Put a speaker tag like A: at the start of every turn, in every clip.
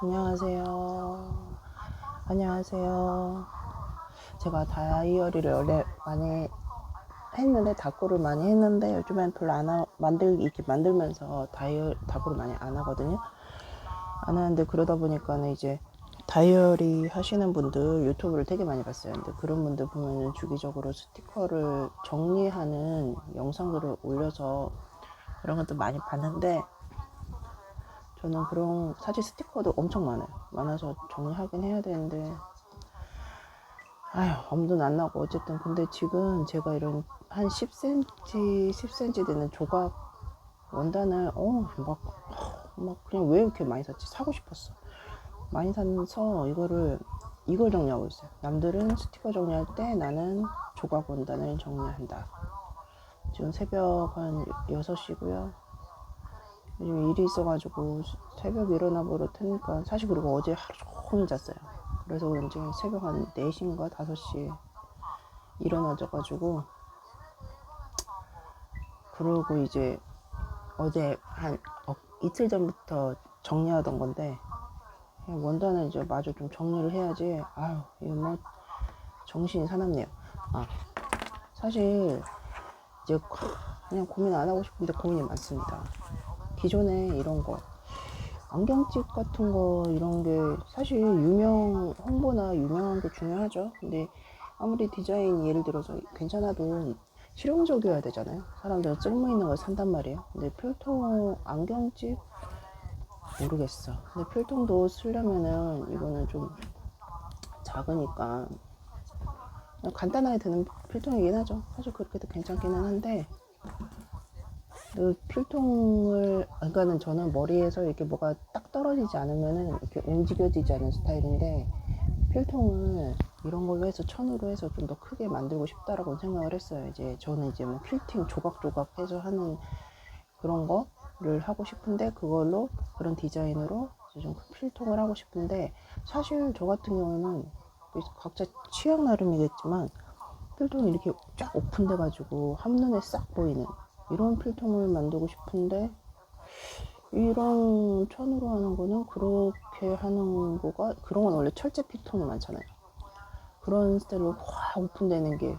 A: 안녕하세요. 안녕하세요. 제가 다이어리를 원래 많이 했는데, 다꾸를 많이 했는데, 요즘엔 별로 이렇게 만들면서 다꾸를 많이 안 하거든요. 안 하는데, 그러다 보니까는 이제 다이어리 하시는 분들 유튜브를 되게 많이 봤어요. 근데 그런 분들 보면은 주기적으로 스티커를 정리하는 영상들을 올려서 그런 것도 많이 봤는데, 저는 그런 사실 스티커도 엄청 많아서 정리하긴 해야 되는데, 아휴, 엄두는 안 나고. 어쨌든 근데 지금 제가 이런 한 10cm 되는 조각 원단을 막 그냥 왜 이렇게 많이 샀지? 사고 싶었어. 많이 사서 이걸 정리하고 있어요. 남들은 스티커 정리할 때 나는 조각 원단을 정리한다. 지금 새벽 한 6시고요. 요즘 일이 있어가지고 새벽 일어나 버릇하니까, 사실 그리고 어제 하루 종일 잤어요. 그래서 그런지 새벽 한 4시인가 5시에 일어나져가지고, 그러고 이제 어제 이틀 전부터 정리하던 건데, 원단을 이제 마저 좀 정리를 해야지. 아유, 이거 뭐 정신이 사납네요. 아, 사실 이제 그냥 고민 안 하고 싶은데 고민이 많습니다. 기존에 이런 거 안경집 같은 거, 이런 게 사실 홍보나 유명한 게 중요하죠. 근데 아무리 디자인이 예를 들어서 괜찮아도 실용적이어야 되잖아요. 사람들은 쓸모 있는 걸 산단 말이에요. 근데 필통 안경집 모르겠어. 근데 필통도 쓰려면은 이거는 좀 작으니까 그냥 간단하게 드는 필통이긴 하죠. 사실 그렇게도 괜찮기는 한데, 그 그러니까는 저는 머리에서 이렇게 뭐가 딱 떨어지지 않으면은 이렇게 움직여지지 않은 스타일인데, 필통을 이런 걸로 해서 천으로 해서 좀 더 크게 만들고 싶다라고 생각을 했어요. 이제 저는 이제 뭐 퀼팅 조각조각 해서 하는 그런 거를 하고 싶은데, 그걸로 그런 디자인으로 이제 좀 필통을 하고 싶은데, 사실 저 같은 경우는 각자 취향 나름이겠지만 필통이 이렇게 쫙 오픈돼 가지고 한눈에 싹 보이는 이런 필통을 만들고 싶은데, 이런 천으로 하는 거는 그렇게 하는 거가, 그런 건 원래 철제 필통이 많잖아요. 그런 스타일로 확 오픈되는 게,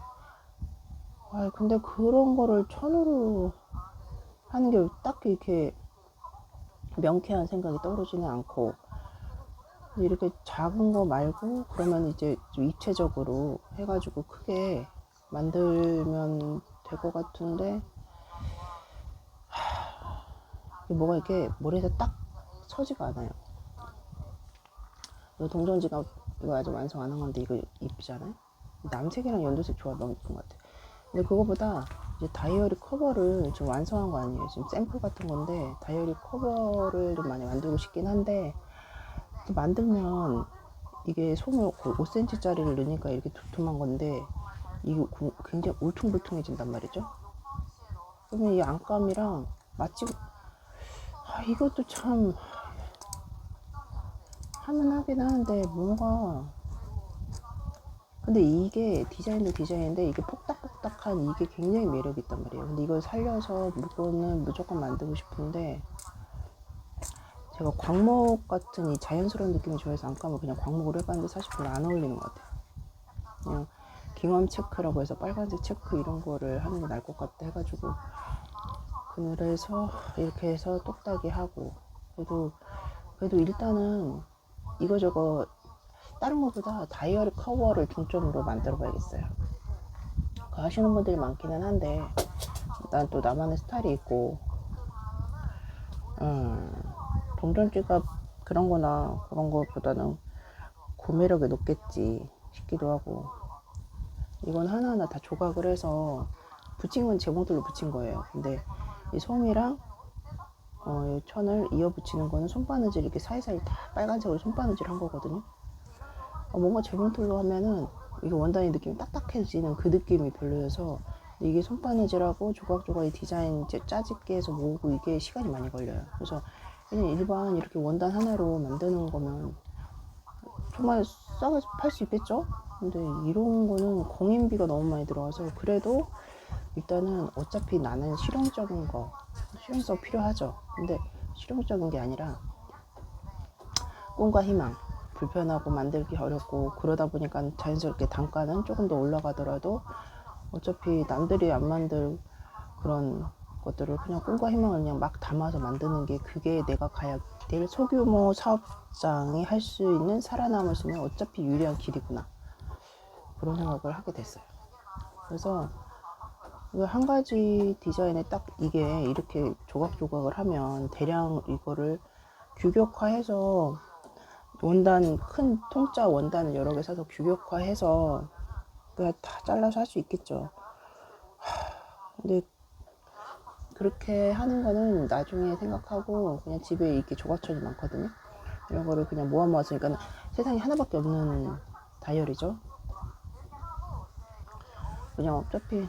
A: 근데 그런 거를 천으로 하는 게 딱히 이렇게 명쾌한 생각이 떠오르지는 않고, 이렇게 작은 거 말고 그러면 이제 좀 입체적으로 해가지고 크게 만들면 될 것 같은데, 뭐가 이렇게 머리에서 딱 서지가 않아요. 이 동전지갑 이거 아직 완성 안 한 건데, 이거 이쁘잖아요. 남색이랑 연두색 조합 너무 이쁜 것 같아. 근데 그거보다 이제 다이어리 커버를 좀 완성한 거 아니에요. 지금 샘플 같은 건데, 다이어리 커버를 좀 많이 만들고 싶긴 한데, 만들면 이게 솜을 5cm짜리를 넣으니까 이렇게 두툼한 건데, 이게 굉장히 울퉁불퉁해진단 말이죠. 그러면 이 안감이랑 마치, 이것도 참 하면 하긴 하는데 뭔가, 근데 이게 디자인도 디자인인데 이게 폭닥폭닥한 이게 굉장히 매력이 있단 말이에요. 근데 이걸 살려서 물건은 무조건 만들고 싶은데, 제가 광목 같은 이 자연스러운 느낌을 좋아해서 안감을 그냥 광목으로 해봤는데 사실 별로 안 어울리는 것 같아요. 그냥 깅엄 체크라고 해서 빨간색 체크 이런 거를 하는 게 나을 것 같다 해가지고, 그래서 이렇게 해서 똑딱이 하고, 그래도 일단은 이거저거 다른 것보다 다이어리 커버를 중점으로 만들어 봐야겠어요. 그거 하시는 분들이 많기는 한데, 난 또 나만의 스타일이 있고, 동전지갑 그런 거나 그런 것보다는 구매력이 높겠지 싶기도 하고, 이건 하나하나 다 조각을 해서 붙인 건 재봉틀로 붙인 거예요. 근데 이 솜이랑 이 천을 이어 붙이는 거는 손바느질 이렇게 사이사이 다 빨간색으로 손바느질 한 거거든요. 뭔가 재봉틀로 하면은 이게 원단의 느낌이 딱딱해지는 그 느낌이 별로여서, 이게 손바느질하고 조각조각 이 디자인 이제 짜집게 해서 모으고 이게 시간이 많이 걸려요. 그래서 그냥 일반 이렇게 원단 하나로 만드는 거면 정말 싸게 팔 수 있겠죠? 근데 이런 거는 공인비가 너무 많이 들어가서, 그래도 일단은 어차피 나는 실용성 필요하죠. 근데 실용적인 게 아니라 꿈과 희망, 불편하고 만들기 어렵고 그러다 보니까 자연스럽게 단가는 조금 더 올라가더라도 어차피 남들이 안 만들 그런 것들을 그냥 꿈과 희망을 그냥 막 담아서 만드는 게 그게 내가 가야 될 소규모 사업장이 할 수 있는 살아남을 수 있는 어차피 유리한 길이구나, 그런 생각을 하게 됐어요. 그래서 한 가지 디자인에 딱 이게 이렇게 조각조각을 하면 대량 이거를 규격화해서 원단, 큰 통짜 원단을 여러 개 사서 규격화해서 그냥 다 잘라서 할 수 있겠죠. 근데 그렇게 하는 거는 나중에 생각하고 그냥 집에 이렇게 조각천이 많거든요. 이런 거를 그냥 모아모았으니까 세상에 하나밖에 없는 다이어리죠. 그냥 어차피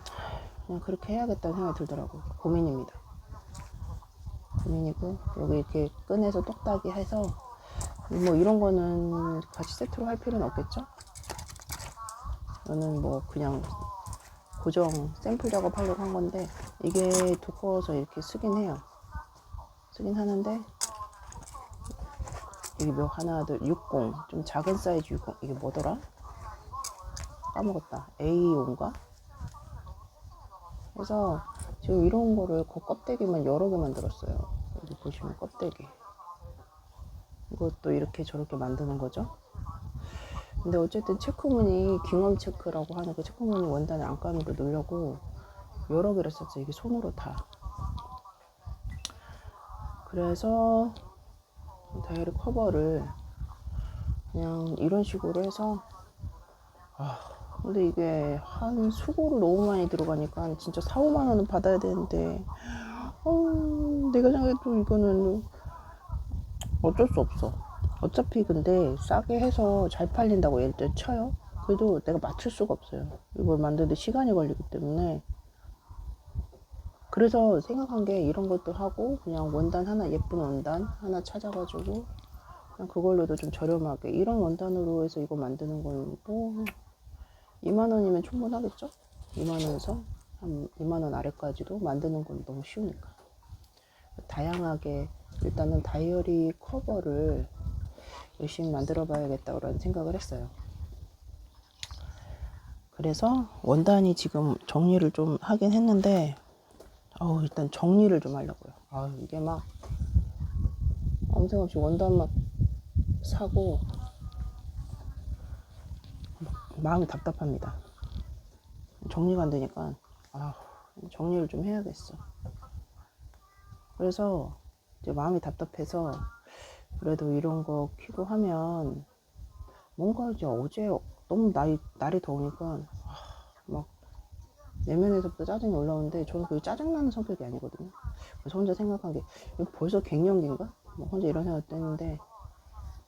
A: 그냥 그렇게 해야겠다는 생각이 들더라고요. 고민입니다. 고민이고, 여기 이렇게 끈에서 똑딱이 해서 뭐 이런 거는 같이 세트로 할 필요는 없겠죠? 저는 뭐 그냥 고정 샘플 작업하려고 한 건데 이게 두꺼워서 이렇게 쓰긴 해요. 쓰긴 하는데 이게 몇 하나 둘 60, 좀 작은 사이즈 60, 이게 뭐더라? 까먹었다. A5인가? 그래서 지금 이런 거를 그 껍데기만 여러 개 만들었어요. 여기 보시면 껍데기. 이것도 이렇게 저렇게 만드는 거죠. 근데 어쨌든 체크무늬 깅엄 체크라고 하는 그 체크무늬 원단을 안감으로 넣으려고 여러 개를 썼어요. 이게 손으로 다. 그래서 다이어리 커버를 그냥 이런 식으로 해서 근데 이게 한 수고를 너무 많이 들어가니까 진짜 4, 5만 원은 받아야 되는데 내가 생각해도 이거는 어쩔 수 없어. 어차피 근데 싸게 해서 잘 팔린다고 예를 들어 쳐요. 그래도 내가 맞출 수가 없어요. 이걸 만드는데 시간이 걸리기 때문에. 그래서 생각한 게 이런 것도 하고 그냥 원단 하나, 예쁜 원단 하나 찾아가지고 그냥 그걸로도 좀 저렴하게 이런 원단으로 해서 이거 만드는 건 뭐 2만 원이면 충분하겠죠? 2만 원에서 한 2만 원 아래까지도 만드는 건 너무 쉬우니까. 다양하게 일단은 다이어리 커버를 열심히 만들어 봐야겠다고 생각을 했어요. 그래서 원단이 지금 정리를 좀 하긴 했는데 일단 정리를 좀 하려고요. 이게 막 엄청 없이 원단만 사고 마음이 답답합니다. 정리가 안 되니까 정리를 좀 해야겠어. 그래서 이제 마음이 답답해서 그래도 이런 거 키고 하면 뭔가 이제 어제 너무 날이 더우니까 막 내면에서부터 짜증이 올라오는데 저는 그게 짜증나는 성격이 아니거든요. 그래서 혼자 생각한 게 벌써 갱년기인가? 뭐 혼자 이런 생각도 했는데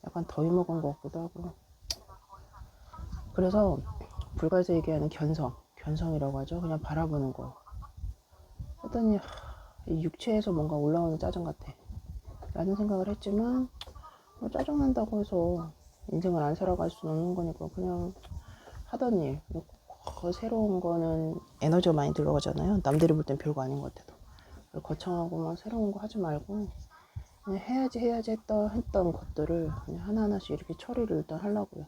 A: 약간 더위 먹은 것 같기도 하고. 그래서 불가에서 얘기하는 견성이라고 하죠. 그냥 바라보는 거 했더니 육체에서 뭔가 올라오는 짜증 같아 라는 생각을 했지만 짜증난다고 해서 인생을 안 살아갈 수는 없는 거니까 그냥 하던 일, 새로운 거는 에너지가 많이 들어가잖아요. 남들이 볼 땐 별거 아닌 것 같아도. 거창하고 막 새로운 거 하지 말고 그냥 해야지 했던 것들을 그냥 하나하나씩 이렇게 처리를 일단 하려고요.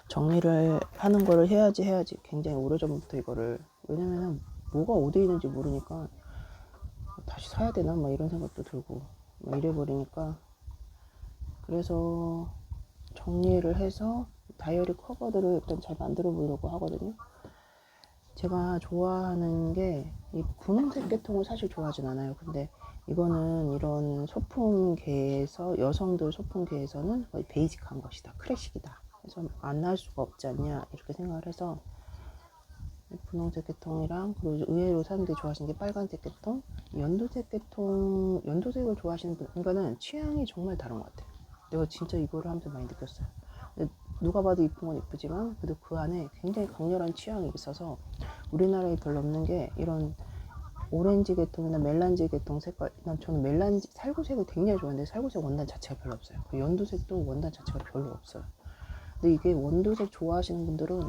A: 정리를 하는 거를 해야지 굉장히 오래전부터 이거를, 왜냐면은 뭐가 어디 있는지 모르니까 다시 사야 되나 막 이런 생각도 들고 막 이래버리니까, 그래서 정리를 해서 다이어리 커버들을 일단 잘 만들어 보려고 하거든요. 제가 좋아하는 게 이 분홍색 계통을 사실 좋아하진 않아요. 근데 이거는 이런 소품계에서, 여성들 소품계에서는 거의 베이직한 것이다, 클래식이다, 그래서 안 날 수가 없지 않냐 이렇게 생각을 해서 분홍색 계통이랑, 그리고 의외로 사람들이 좋아하시는 게 빨간색 계통, 연두색 계통, 연두색을 좋아하시는 분, 그러니까는 취향이 정말 다른 것 같아요. 내가 진짜 이거를 하면서 많이 느꼈어요. 누가 봐도 이쁜 건 이쁘지만 그래도 그 안에 굉장히 강렬한 취향이 있어서, 우리나라에 별로 없는 게 이런 오렌지 계통이나 멜란지 계통 색깔. 저는 멜란지 살구색을 굉장히 좋아하는데 살구색 원단 자체가 별로 없어요. 그 연두색도 원단 자체가 별로 없어요. 근데 이게 원두색 좋아하시는 분들은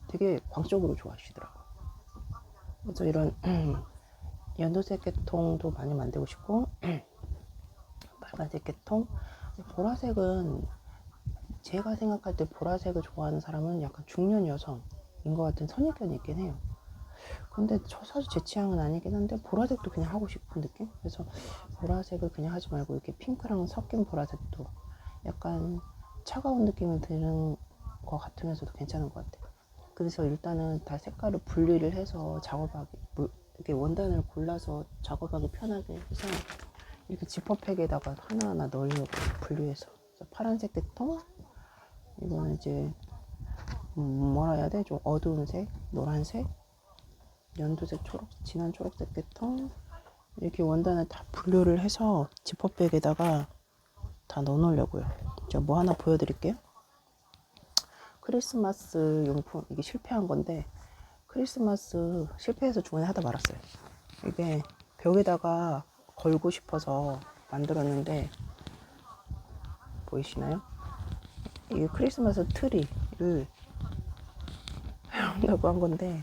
A: 되게 광적으로 좋아하시더라고요. 그래서 이런 연두색 계통도 많이 만들고 싶고 빨간색 계통, 보라색은 제가 생각할 때 보라색을 좋아하는 사람은 약간 중년 여성인 것 같은 선입견이 있긴 해요. 근데 저 사실 제 취향은 아니긴 한데 보라색도 그냥 하고 싶은 느낌? 그래서 보라색을 그냥 하지 말고 이렇게 핑크랑 섞인 보라색도 약간 차가운 느낌이 드는 것 같으면서도 괜찮은 것 같아요. 그래서 일단은 다 색깔을 분리를 해서 작업하기, 이렇게 원단을 골라서 작업하기 편하게 해서 이렇게 지퍼백에다가 하나하나 넣으려고 분리해서. 그래서 파란색 계통, 이거는 이제 뭐라 해야 돼? 좀 어두운 색, 노란색, 연두색, 초록, 진한 초록색 계통, 이렇게 원단을 다 분류를 해서 지퍼백에다가 다 넣어놓으려고요. 제가 뭐 하나 보여드릴게요. 크리스마스 용품, 이게 실패한 건데 크리스마스 실패해서 중간에 하다 말았어요. 이게 벽에다가 걸고 싶어서 만들었는데 보이시나요? 이게 크리스마스 트리를 한다고 한 건데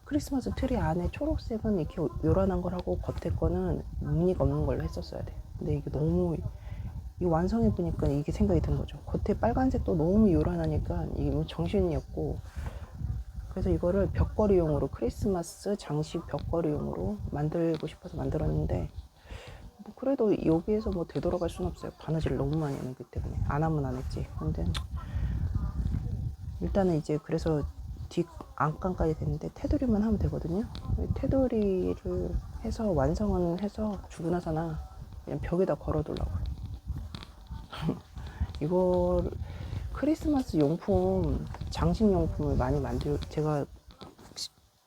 A: 크리스마스 트리 안에 초록색은 이렇게 요란한 걸 하고 겉에 거는 무늬가 없는 걸로 했었어야 돼. 근데 이게 너무 이 완성해 보니까 이게 생각이 든 거죠. 겉에 빨간색도 너무 요란하니까 이게 뭐 정신이 없고, 그래서 이거를 벽걸이용으로 크리스마스 장식 벽걸이용으로 만들고 싶어서 만들었는데 뭐 그래도 여기에서 뭐 되돌아갈 수는 없어요. 바느질을 너무 많이 했기 때문에 안 하면 안 했지. 근데 일단은 이제 그래서 뒷 안감까지 됐는데 테두리만 하면 되거든요. 테두리를 해서 완성은 해서 주고 나서나 그냥 벽에다 걸어두려고. 이걸 크리스마스 용품, 장식 용품을 많이 제가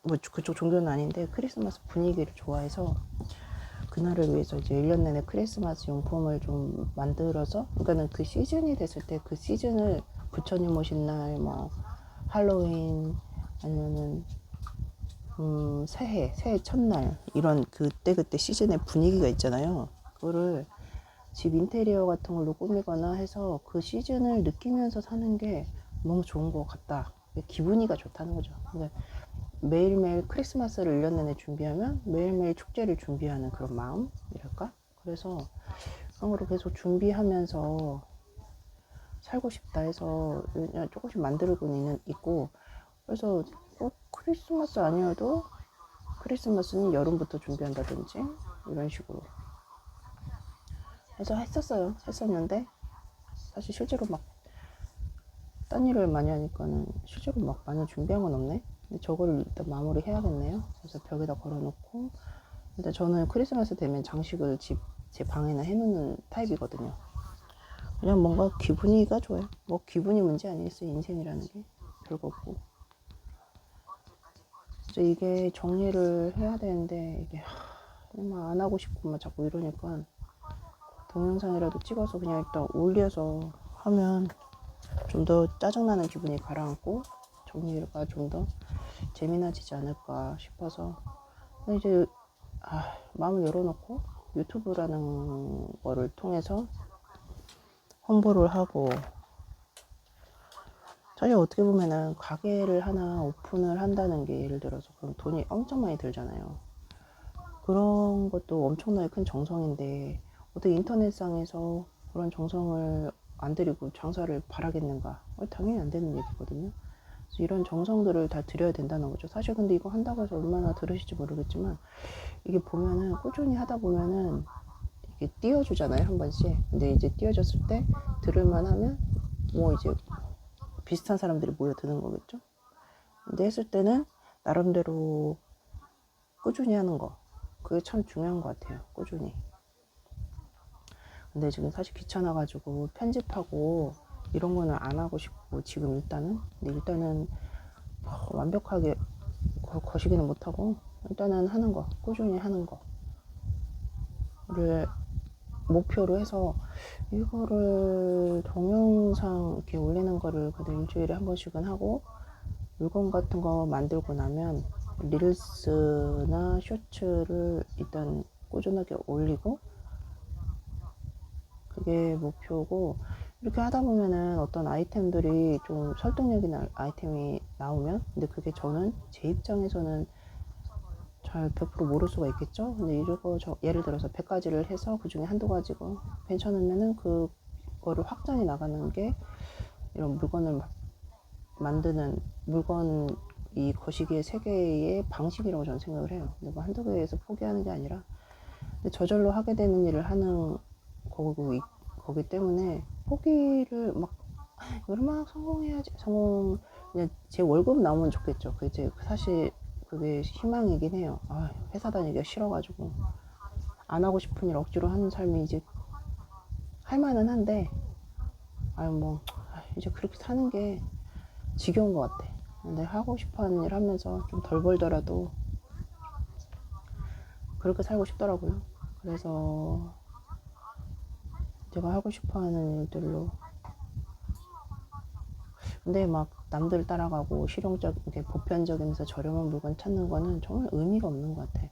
A: 뭐 그쪽 종교는 아닌데 크리스마스 분위기를 좋아해서 그날을 위해서 이제 1년 내내 크리스마스 용품을 좀 만들어서, 그러니까는 그 시즌이 됐을 때 그 시즌을 부처님 오신 날, 뭐 할로윈, 아니면은 새해 첫날, 이런 그때 시즌의 분위기가 있잖아요. 그거를 집 인테리어 같은 걸로 꾸미거나 해서 그 시즌을 느끼면서 사는 게 너무 좋은 것 같다. 기분이가 좋다는 거죠. 그러니까 매일매일 크리스마스를 1년 내내 준비하면 매일매일 축제를 준비하는 그런 마음이랄까? 그래서 그런 거를 계속 준비하면서 살고 싶다 해서 그냥 조금씩 만들고는 있고, 그래서 꼭 크리스마스 아니어도 크리스마스는 여름부터 준비한다든지 이런 식으로 해서 했었는데 사실 실제로 막 딴 일을 많이 하니까는 실제로 막 많이 준비한 건 없네. 근데 저거를 일단 마무리 해야겠네요. 그래서 벽에다 걸어놓고, 일단 저는 크리스마스 되면 장식을 제 방에나 해놓는 타입이거든요. 그냥 뭔가 기분이가 좋아요. 뭐 기분이 문제 아니겠어요. 인생이라는 게 별거 없고. 그래서 이게 정리를 해야 되는데 이게 막 안 하고 싶고 막 자꾸 이러니까 동영상이라도 찍어서 그냥 일단 올려서 하면 좀 더 짜증나는 기분이 가라앉고 정리가 좀 더 재미나지지 않을까 싶어서 이제 마음을 열어놓고 유튜브라는 거를 통해서 홍보를 하고, 사실 어떻게 보면은 가게를 하나 오픈을 한다는 게 예를 들어서 그럼 돈이 엄청 많이 들잖아요. 그런 것도 엄청나게 큰 정성인데 어떻게 인터넷상에서 그런 정성을 안 들이고 장사를 바라겠는가? 당연히 안 되는 얘기거든요. 그래서 이런 정성들을 다 들여야 된다는 거죠. 사실 근데 이거 한다고 해서 얼마나 들으실지 모르겠지만 이게 보면은 꾸준히 하다 보면은 이게 띄워주잖아요, 한 번씩. 근데 이제 띄워줬을 때 들을만 하면 뭐 이제 비슷한 사람들이 모여드는 거겠죠. 근데 했을 때는 나름대로 꾸준히 하는 거, 그게 참 중요한 것 같아요. 꾸준히. 근데 지금 사실 귀찮아가지고 편집하고 이런 거는 안 하고 싶고 지금 일단은. 근데 일단은 완벽하게 거시기는 못하고 일단은 하는 거, 꾸준히 하는 거를 목표로 해서 이거를 동영상 이렇게 올리는 거를 그래도 일주일에 한 번씩은 하고, 물건 같은 거 만들고 나면 릴스나 쇼츠를 일단 꾸준하게 올리고, 그게 목표고, 이렇게 하다 보면은 어떤 아이템들이 좀 설득력 있는 아이템이 나오면, 근데 그게 저는 제 입장에서는 잘 100% 모를 수가 있겠죠. 근데 이거 예를 들어서 100가지를 해서 그 중에 한두 가지가 괜찮으면은 그 거를 확장해 나가는 게 이런 물건을 만드는 물건 이 거시기의 세계의 방식이라고 저는 생각을 해요. 근데 뭐 한두 개에서 포기하는 게 아니라 근데 저절로 하게 되는 일을 하는 거기 때문에 포기를 막 얼마나 성공해야지 그냥 제 월급 나오면 좋겠죠. 그게 사실 그게 희망이긴 해요. 회사 다니기가 싫어가지고 안 하고 싶은 일 억지로 하는 삶이 이제 할 만은 한데 이제 그렇게 사는 게 지겨운 것 같아. 근데 하고 싶어하는 일 하면서 좀 덜 벌더라도 그렇게 살고 싶더라고요. 그래서 제가 하고 싶어하는 일들로 근데 막 남들 따라가고 실용적 이렇게 보편적이면서 저렴한 물건 찾는 거는 정말 의미가 없는 것 같아.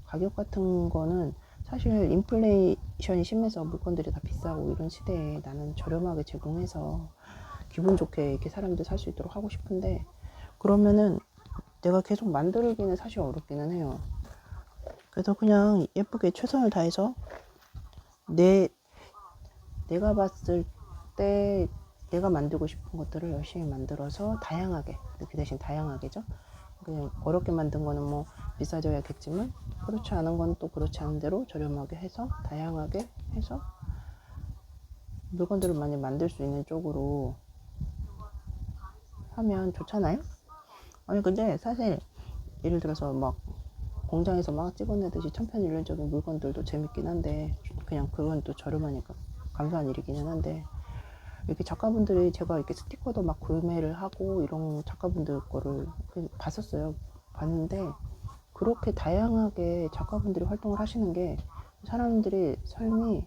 A: 가격 같은 거는 사실 인플레이션이 심해서 물건들이 다 비싸고 이런 시대에 나는 저렴하게 제공해서 기분 좋게 이렇게 사람들 살 수 있도록 하고 싶은데 그러면은 내가 계속 만들기는 사실 어렵기는 해요. 그래서 그냥 예쁘게 최선을 다해서 내가 봤을 때 내가 만들고 싶은 것들을 열심히 만들어서 다양하게 그 대신 다양하게죠. 그냥 어렵게 만든 거는 뭐 비싸져야겠지만 그렇지 않은 건 또 그렇지 않은 대로 저렴하게 해서 다양하게 해서 물건들을 많이 만들 수 있는 쪽으로 하면 좋잖아요. 아니 근데 사실 예를 들어서 막 공장에서 막 찍어내듯이 천편일률적인 물건들도 재밌긴 한데 그냥 그건 또 저렴하니까 감사한 일이기는 한데 이렇게 작가분들이 제가 이렇게 스티커도 막 구매를 하고 이런 작가분들 거를 봤었어요. 봤는데 그렇게 다양하게 작가분들이 활동을 하시는 게 사람들이 삶이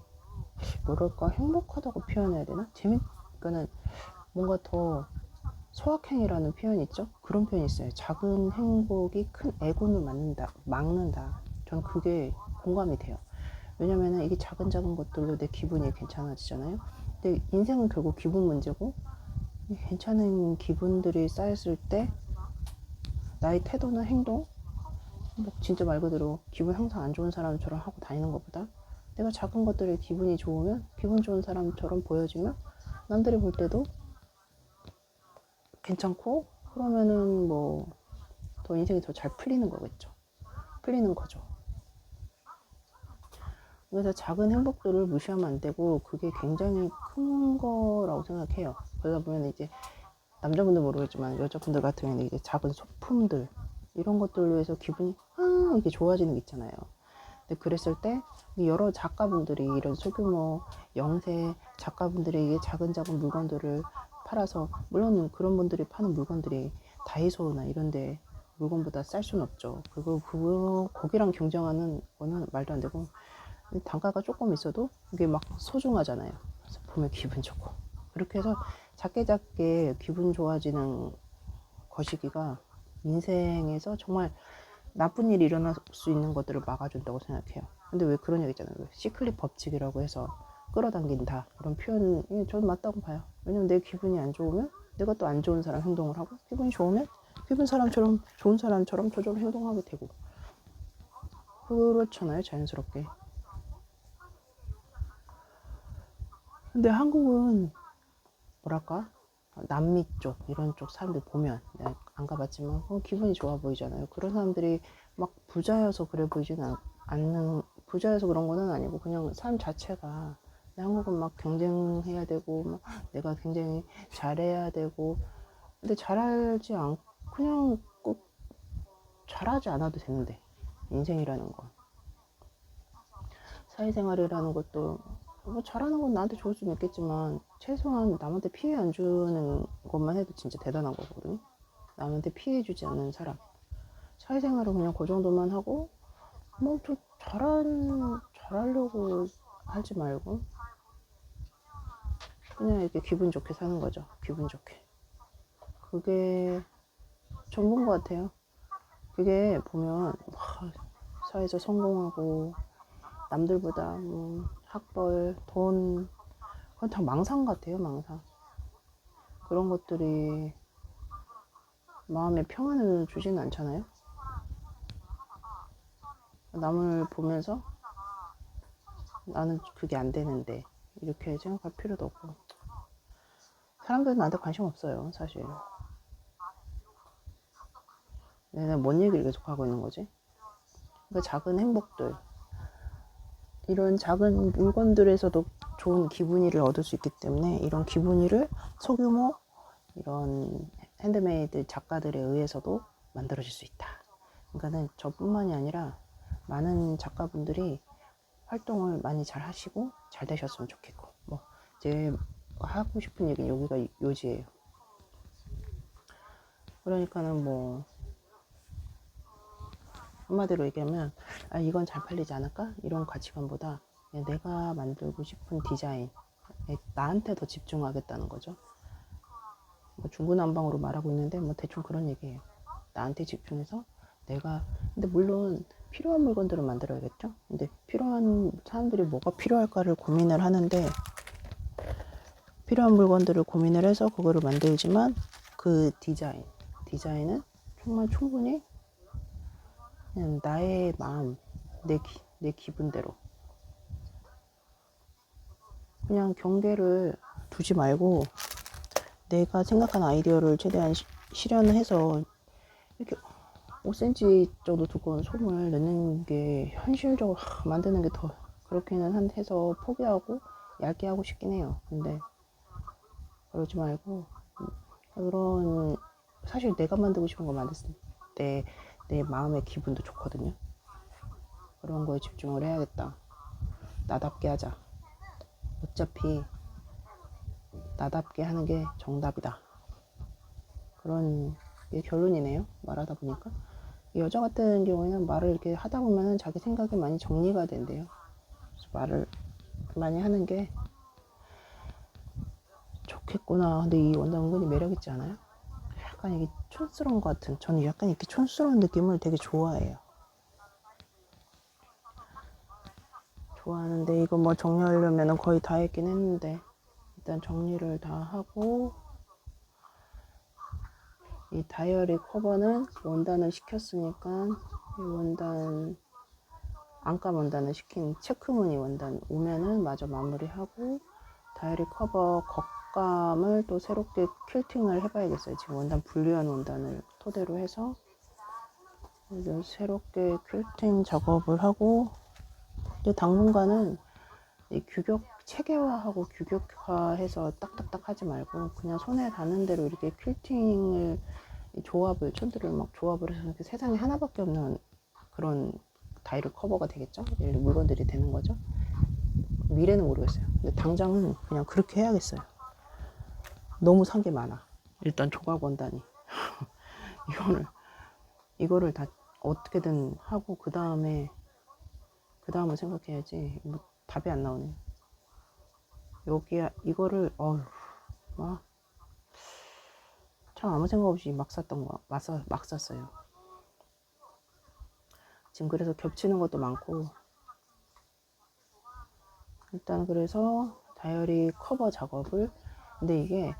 A: 뭐랄까 행복하다고 표현해야 되나? 그러니까는 뭔가 더 소확행이라는 표현이 있죠? 그런 표현이 있어요. 작은 행복이 큰 애군을 막는다. 저는 그게 공감이 돼요. 왜냐면은 이게 작은 것들로 내 기분이 괜찮아지잖아요. 근데 인생은 결국 기분 문제고 괜찮은 기분들이 쌓였을 때 나의 태도나 행동 뭐 진짜 말 그대로 기분 항상 안 좋은 사람처럼 하고 다니는 것보다 내가 작은 것들에 기분이 좋으면 기분 좋은 사람처럼 보여지면 남들이 볼 때도 괜찮고 그러면은 뭐 더 인생이 더 잘 풀리는 거겠죠. 풀리는 거죠. 그래서 작은 행복들을 무시하면 안 되고 그게 굉장히 큰 거라고 생각해요. 그러다 보면 이제 남자분들 모르겠지만 여자분들 같은 경우는 이제 작은 소품들 이런 것들로 해서 기분이 이게 좋아지는 게 있잖아요. 근데 그랬을 때 여러 작가분들이 이런 소규모 영세 작가분들이 이게 작은 물건들을 팔아서 물론 그런 분들이 파는 물건들이 다이소나 이런데 물건보다 쌀 수는 없죠. 그리고 거기랑 경쟁하는 거는 말도 안 되고 단가가 조금 있어도 이게 막 소중하잖아요. 그래서 보면 기분 좋고 그렇게 해서 작게 기분 좋아지는 거시기가 인생에서 정말 나쁜 일이 일어날 수 있는 것들을 막아준다고 생각해요. 근데 왜 그런 얘기 있잖아요. 시클릿 법칙이라고 해서 끌어당긴다 그런 표현이 저는 맞다고 봐요. 왜냐면 내 기분이 안 좋으면 내가 또 안 좋은 사람 행동을 하고 기분이 좋으면 좋은 사람처럼 저절로 행동하게 되고 그렇잖아요. 자연스럽게. 근데 한국은 뭐랄까 남미 쪽 이런 쪽 사람들 보면 내가 안 가봤지만 기분이 좋아 보이잖아요. 그런 사람들이 막 부자여서 그래 보이지는 않는 부자여서 그런 거는 아니고 그냥 삶 자체가 한국은 막 경쟁해야 되고 막 내가 굉장히 잘해야 되고 근데 잘하지 않고 그냥 꼭 잘하지 않아도 되는데 인생이라는 거 사회생활이라는 것도 뭐 잘하는 건 나한테 좋을 수는 있겠지만 최소한 남한테 피해 안 주는 것만 해도 진짜 대단한 거거든요. 남한테 피해 주지 않는 사람 사회생활은 그냥 그 정도만 하고 뭐 좀 잘하려고 하지 말고 그냥 이렇게 기분 좋게 사는 거죠. 기분 좋게 그게 전부인 것 같아요. 그게 보면 사회에서 성공하고 남들보다 학벌, 돈 그건 다 망상 같아요. 망상 그런 것들이 마음에 평안을 주지는 않잖아요. 남을 보면서 나는 그게 안 되는데 이렇게 생각할 필요도 없고. 사람들은 나한테 관심 없어요, 사실. 내가 뭔 얘기를 계속 하고 있는 거지? 그러니까 작은 행복들, 이런 작은 물건들에서도 좋은 기분이를 얻을 수 있기 때문에 이런 기분이를 소규모 이런 핸드메이드 작가들에 의해서도 만들어질 수 있다. 그러니까는 저뿐만이 아니라 많은 작가분들이 활동을 많이 잘 하시고 잘 되셨으면 좋겠고, 뭐 제 하고 싶은 얘기는 여기가 요지예요. 그러니까는 뭐 한마디로 얘기하면 이건 잘 팔리지 않을까? 이런 가치관보다 그냥 내가 만들고 싶은 디자인, 나한테 더 집중하겠다는 거죠. 뭐 중구난방으로 말하고 있는데 뭐 대충 그런 얘기예요. 나한테 집중해서 근데 물론 필요한 물건들을 만들어야겠죠. 근데 필요한 사람들이 뭐가 필요할까를 고민을 하는데, 필요한 물건들을 고민을 해서 그거를 만들지만 그 디자인은 정말 충분히 그냥 나의 마음, 내 기분대로 그냥 경계를 두지 말고 내가 생각한 아이디어를 최대한 실현을 해서 이렇게 5cm 정도 두꺼운 솜을 넣는 게 현실적으로 만드는 게 더 그렇게는 해서 포기하고 얇게 하고 싶긴 해요. 근데 그러지 말고 그런, 사실 내가 만들고 싶은 거 만들었을 때 내 마음의 기분도 좋거든요. 그런 거에 집중을 해야겠다. 나답게 하자. 어차피 나답게 하는 게 정답이다. 그런 게 결론이네요. 말하다 보니까. 이 여자 같은 경우에는 말을 이렇게 하다 보면은 자기 생각이 많이 정리가 된대요. 그래서 말을 많이 하는 게 좋겠구나. 근데 이 원단 은근히 매력있지 않아요? 약간 이게 촌스러운 것 같은, 저는 약간 이렇게 촌스러운 느낌을 되게 좋아해요. 좋아하는데 이거 뭐 정리하려면 거의 다 했긴 했는데 일단 정리를 다 하고, 이 다이어리 커버는 원단을 시켰으니까 이 원단, 안감 원단을 시킨 체크무늬 원단 오면은 마저 마무리하고, 다이어리 커버 겉감을 또 새롭게 퀼팅을 해봐야겠어요. 지금 원단 분리한 원단을 토대로 해서 새롭게 퀼팅 작업을 하고, 이제 당분간은 이 체계화하고 규격화해서 딱딱딱 하지 말고 그냥 손에 닿는 대로 이렇게 퀼팅을, 조합을, 천들을 막 조합을 해서 이렇게 세상에 하나밖에 없는 그런 다이어리 커버가 되겠죠? 이런 물건들이 되는 거죠. 미래는 모르겠어요. 근데 당장은 그냥 그렇게 해야겠어요. 너무 산 게 많아. 일단 조각 원단이 이거를 다 어떻게든 하고 그 다음을 생각해야지. 뭐 답이 안 나오네. 이거를 참 아무 생각 없이 막 샀어요. 지금 그래서 겹치는 것도 많고, 일단 그래서 다이어리 커버 작업을, 근데 이게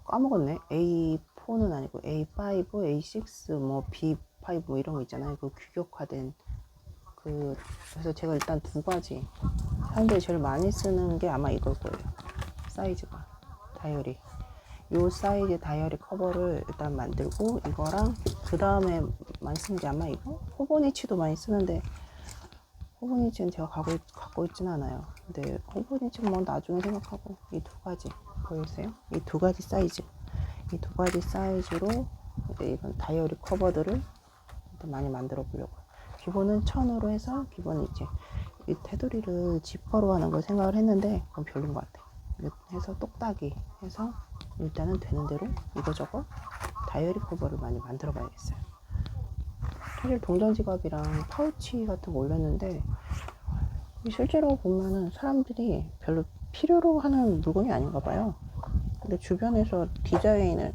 A: 까먹었네. A4는 아니고 A5, A6, 뭐 B5 뭐 이런 거 있잖아요. 그 규격화된 그래서 제가 일단 두 가지, 사람들이 제일 많이 쓰는 게 아마 이걸 거예요. 사이즈가 요 사이즈 다이어리 커버를 일단 만들고, 이거랑 그 다음에 많이 쓰는 게 아마 이거 호보니치도 많이 쓰는데, 호보니치는 제가 갖고 있지는 않아요. 근데 호보니치는 뭐 나중에 생각하고, 이 두 가지 보이세요? 이 두 가지 사이즈로 이제 이런 다이어리 커버들을 많이 만들어 보려고. 기본은 1000으로 해서, 기본은 이제 이 테두리를 지퍼로 하는 걸 생각을 했는데 그건 별로인 것 같아. 해서 똑딱이 해서 일단은 되는 대로 이거저거 다이어리 커버를 많이 만들어 봐야겠어요. 사실 동전 지갑이랑 파우치 같은 거 올렸는데 실제로 보면은 사람들이 별로 필요로 하는 물건이 아닌가 봐요. 근데 주변에서 디자인을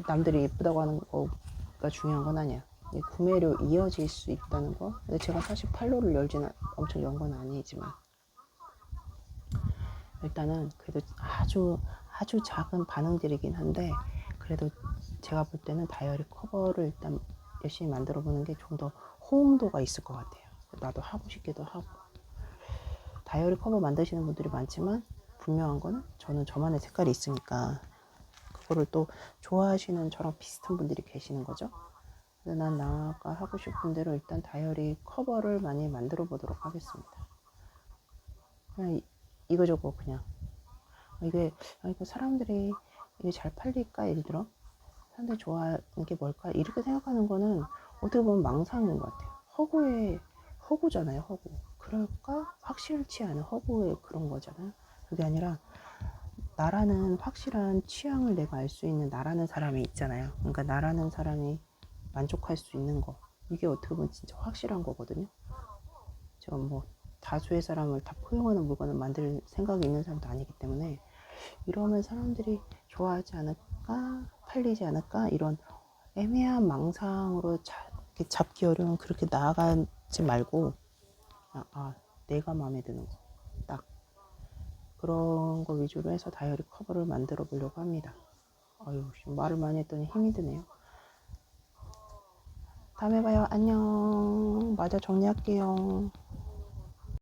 A: 남들이 예쁘다고 하는 거가 중요한 건 아니야. 구매로 이어질 수 있다는 거. 근데 제가 사실 팔로를 엄청 연 건 아니지만, 일단은 그래도 아주 작은 반응들이긴 한데, 그래도 제가 볼 때는 다이어리 커버를 일단 열심히 만들어 보는 게 좀 더 호응도가 있을 것 같아요. 나도 하고 싶기도 하고. 다이어리 커버 만드시는 분들이 많지만 분명한 거는 저는 저만의 색깔이 있으니까 그거를 또 좋아하시는 저랑 비슷한 분들이 계시는 거죠. 그래서 난 나가 하고 싶은 대로 일단 다이어리 커버를 많이 만들어 보도록 하겠습니다. 그냥 이거저거 그냥 이게 사람들이 이게 잘 팔릴까? 예를 들어 사람들이 좋아하는 게 뭘까? 이렇게 생각하는 거는 어떻게 보면 망상인 것 같아요. 허구잖아요, 허구. 그럴까? 확실치 않은 허구의 그런 거잖아요. 그게 아니라 나라는 확실한 취향을 내가 알 수 있는 나라는 사람이 있잖아요. 그러니까 나라는 사람이 만족할 수 있는 거. 이게 어떻게 보면 진짜 확실한 거거든요. 제가 뭐 다수의 사람을 다 포용하는 물건을 만들 생각이 있는 사람도 아니기 때문에 이러면 사람들이 좋아하지 않을까? 팔리지 않을까? 이런 애매한 망상으로 잡기 어려운 그렇게 나아가지 말고 내가 마음에 드는 거 딱 그런 거 위주로 해서 다이어리 커버를 만들어 보려고 합니다. 말을 많이 했더니 힘이 드네요. 다음에 봐요. 안녕. 마저 정리할게요.